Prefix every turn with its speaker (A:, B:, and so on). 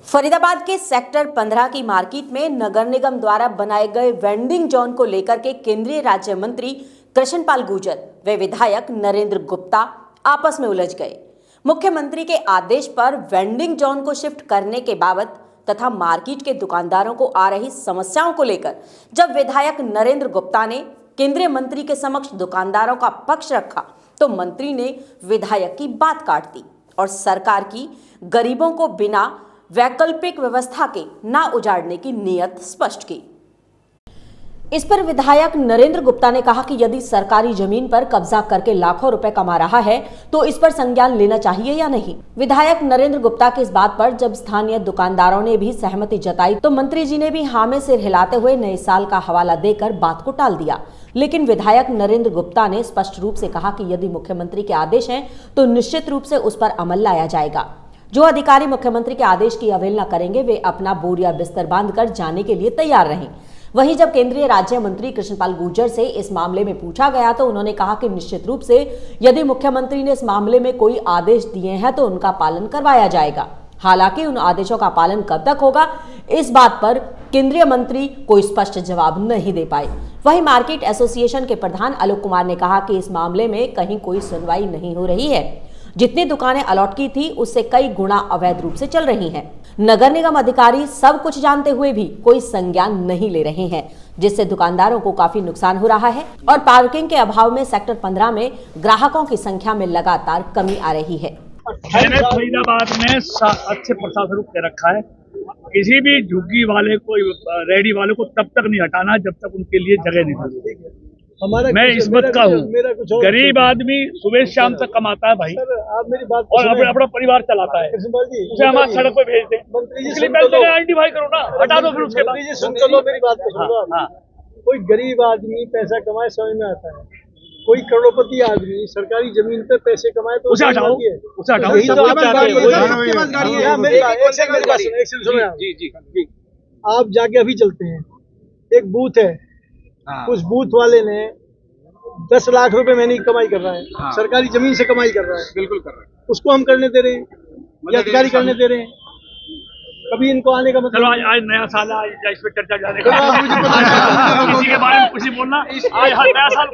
A: फरीदाबाद के सेक्टर 15 की मार्केट में नगर निगम द्वारा बनाए गए वेंडिंग जोन को लेकर के केंद्रीय राज्य मंत्री कृष्णपाल गुर्जर व विधायक नरेंद्र गुप्ता आपस में उलझ गए। मुख्यमंत्री के आदेश पर वेंडिंग जोन को शिफ्ट करने के बाबत तथा मार्केट के दुकानदारों को आ रही समस्याओं को लेकर जब विधायक नरेंद्र गुप्ता ने केंद्रीय मंत्री के समक्ष दुकानदारों का पक्ष रखा तो मंत्री ने विधायक की बात काट दी और सरकार की गरीबों को बिना वैकल्पिक व्यवस्था के ना उजाड़ने की नीयत स्पष्ट की। इस पर विधायक नरेंद्र गुप्ता ने कहा कि यदि सरकारी जमीन पर कब्जा करके लाखों रुपए कमा रहा है तो इस पर संज्ञान लेना चाहिए या नहीं। विधायक नरेंद्र गुप्ता की इस बात पर जब स्थानीय दुकानदारों ने भी सहमति जताई तो मंत्री जी ने भी हाँ में सिर हिलाते हुए नए साल का हवाला देकर बात को टाल दिया। लेकिन विधायक नरेंद्र गुप्ता ने स्पष्ट रूप से कहा कि यदि मुख्यमंत्री के आदेश हैं तो निश्चित रूप से उस पर अमल लाया जाएगा। जो अधिकारी मुख्यमंत्री के आदेश की अवहेलना करेंगे वे अपना बोरिया बिस्तर बांधकर जाने के लिए तैयार रहें। वहीं जब केंद्रीय राज्य मंत्री कृष्णपाल गुर्जर से इस मामले में पूछा गया तो उन्होंने कहा कि निश्चित रूप से यदि मुख्यमंत्री ने इस मामले में कोई आदेश दिए हैं तो उनका पालन करवाया जाएगा। हालांकि उन आदेशों का पालन कब तक होगा इस बात पर केंद्रीय मंत्री कोई स्पष्ट जवाब नहीं दे पाए। वहीं मार्केट एसोसिएशन के प्रधान आलोक कुमार ने कहा कि इस मामले में कहीं कोई सुनवाई नहीं हो रही है। जितनी दुकानें अलॉट की थी उससे कई गुना अवैध रूप से चल रही हैं। नगर निगम अधिकारी सब कुछ जानते हुए भी कोई संज्ञान नहीं ले रहे हैं, जिससे दुकानदारों को काफी नुकसान हो रहा है और पार्किंग के अभाव में सेक्टर 15 में ग्राहकों की संख्या में लगातार कमी आ रही है।
B: मैंने फरीदाबाद में अच्छे प्रशासन के रखा है। किसी भी झुग्गी वाले को, रेडी वाले को तब तक नहीं हटाना जब तक उनके लिए जगह नहीं मिलती। मैं इस बात का हूँ, गरीब आदमी सुबह शाम तक कमाता है भाई,
C: आप मेरी बात
B: और अपना परिवार चलाता है, उसे हमारे सड़क पे भेज दे। इसलिए पहले आइडेंटिफाई करो ना, हटा दो फिर उसके बाद।
C: सुन चलो मेरी बात को सुनो। कोई गरीब आदमी पैसा कमाए समझ में आता है, कोई करोड़पति आदमी सरकारी जमीन पे पैसे कमाए तो
B: उसे हटाओ, उसे हटाओ।
C: आप जाके अभी चलते हैं, एक बूथ है, उस बूथ वाले ने 10 लाख रुपए महीने की कमाई कर रहा है, सरकारी जमीन से कमाई कर रहा है,
D: बिल्कुल कर रहा है।
C: उसको हम करने दे रहे हैं या अधिकारी करने दे रहे हैं? कभी इनको आने का मतलब
B: चलो आज नया साल है, इस पे चर्चा जाने का किसी के बारे में कुछ नहीं बोलना। आज नया साल